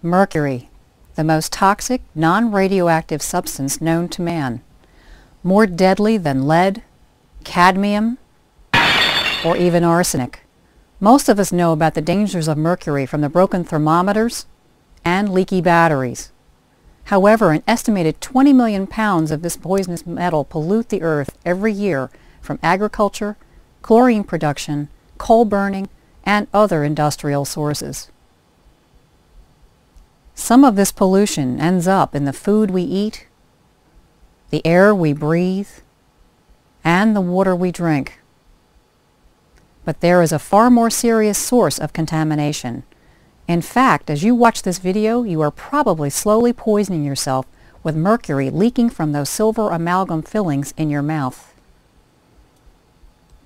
Mercury, the most toxic, non-radioactive substance known to man, more deadly than lead, cadmium, or even arsenic. Most of us know about the dangers of mercury from the broken thermometers and leaky batteries. However, an estimated 20 million pounds of this poisonous metal pollute the earth every year from agriculture, chlorine production, coal burning, and other industrial sources. Some of this pollution ends up in the food we eat, the air we breathe, and the water we drink. But there is a far more serious source of contamination. In fact, as you watch this video, you are probably slowly poisoning yourself with mercury leaking from those silver amalgam fillings in your mouth.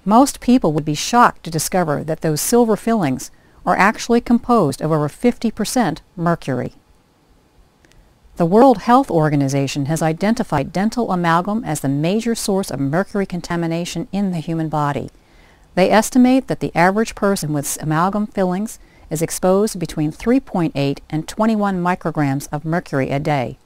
Most people would be shocked to discover that those silver fillings are actually composed of over 50% mercury. The World Health Organization has identified dental amalgam as the major source of mercury contamination in the human body. They estimate that the average person with amalgam fillings is exposed between 3.8 and 21 micrograms of mercury a day.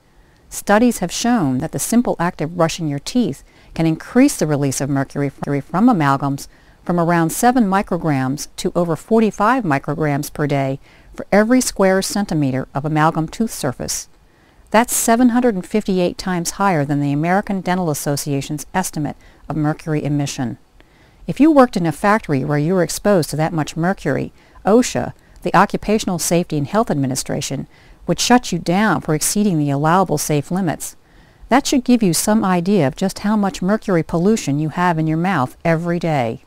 Studies have shown that the simple act of brushing your teeth can increase the release of mercury from amalgams from around 7 micrograms to over 45 micrograms per day for every square centimeter of amalgam tooth surface. That's 758 times higher than the American Dental Association's estimate of mercury emission. If you worked in a factory where you were exposed to that much mercury, OSHA, the Occupational Safety and Health Administration, would shut you down for exceeding the allowable safe limits. That should give you some idea of just how much mercury pollution you have in your mouth every day.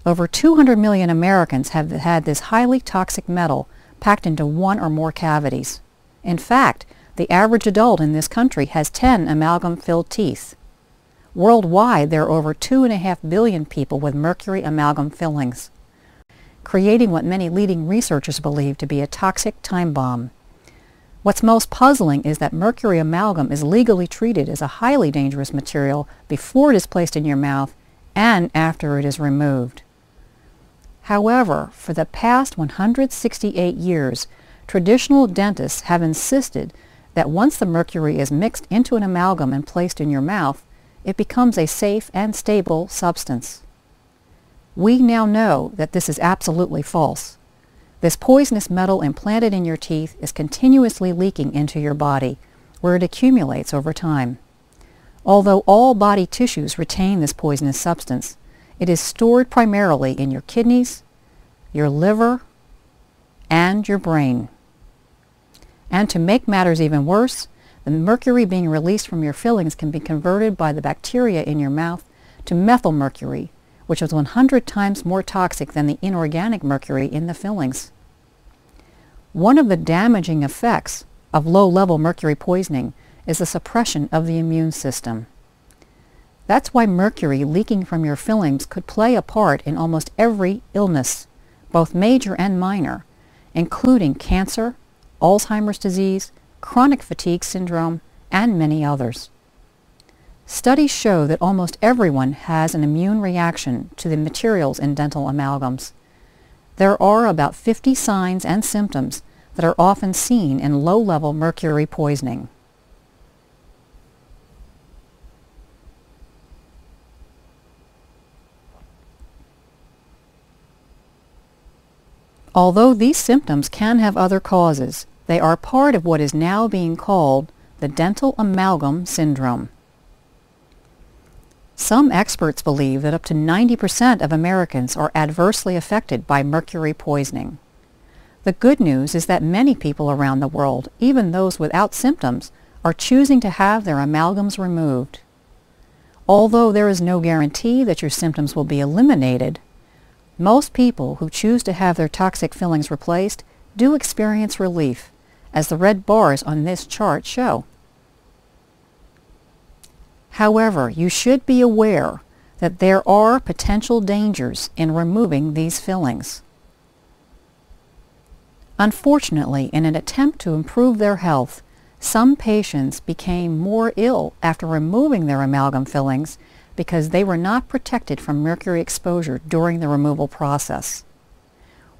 Over 200 million Americans have had this highly toxic metal packed into one or more cavities. In fact, the average adult in this country has 10 amalgam-filled teeth. Worldwide, there are over 2.5 billion people with mercury amalgam fillings, creating what many leading researchers believe to be a toxic time bomb. What's most puzzling is that mercury amalgam is legally treated as a highly dangerous material before it is placed in your mouth and after it is removed. However, for the past 168 years, traditional dentists have insisted that once the mercury is mixed into an amalgam and placed in your mouth, it becomes a safe and stable substance. We now know that this is absolutely false. This poisonous metal implanted in your teeth is continuously leaking into your body, where it accumulates over time. Although all body tissues retain this poisonous substance, it is stored primarily in your kidneys, your liver, and your brain. And to make matters even worse, the mercury being released from your fillings can be converted by the bacteria in your mouth to methylmercury, which is 100 times more toxic than the inorganic mercury in the fillings. One of the damaging effects of low-level mercury poisoning is the suppression of the immune system. That's why mercury leaking from your fillings could play a part in almost every illness, both major and minor, including cancer, Alzheimer's disease, chronic fatigue syndrome, and many others. Studies show that almost everyone has an immune reaction to the materials in dental amalgams. There are about 50 signs and symptoms that are often seen in low-level mercury poisoning. Although these symptoms can have other causes, they are part of what is now being called the dental amalgam syndrome. Some experts believe that up to 90% of Americans are adversely affected by mercury poisoning. The good news is that many people around the world, even those without symptoms, are choosing to have their amalgams removed. Although there is no guarantee that your symptoms will be eliminated, most people who choose to have their toxic fillings replaced do experience relief, as the red bars on this chart show. However, you should be aware that there are potential dangers in removing these fillings. Unfortunately, in an attempt to improve their health, some patients became more ill after removing their amalgam fillings because they were not protected from mercury exposure during the removal process.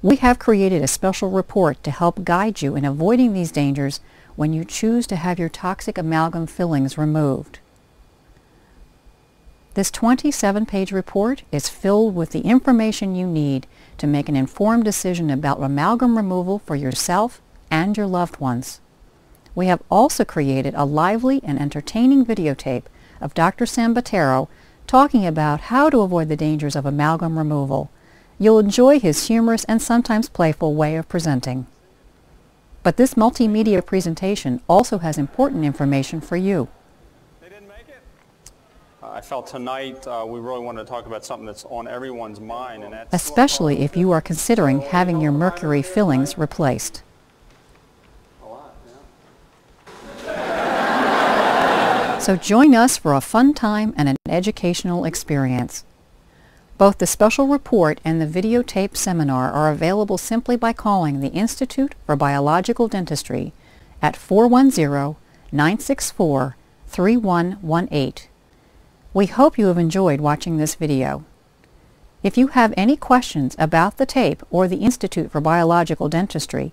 We have created a special report to help guide you in avoiding these dangers when you choose to have your toxic amalgam fillings removed. This 27-page report is filled with the information you need to make an informed decision about amalgam removal for yourself and your loved ones. We have also created a lively and entertaining videotape of Dr. Sambatero talking about how to avoid the dangers of amalgam removal. You'll enjoy his humorous and sometimes playful way of presenting. But this multimedia presentation also has important information for you. I felt tonight we really wanted to talk about something that's on everyone's mind, and that's especially if you are considering having your mercury fillings replaced. So join us for a fun time and an educational experience. Both the special report and the videotape seminar are available simply by calling the Institute for Biological Dentistry at 410-964-3118. We hope you have enjoyed watching this video. If you have any questions about the tape or the Institute for Biological Dentistry,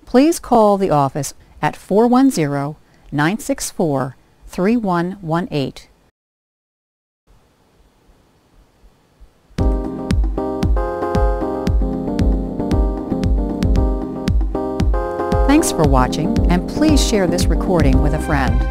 please call the office at 410-964-3118. Thanks for watching, and please share this recording with a friend.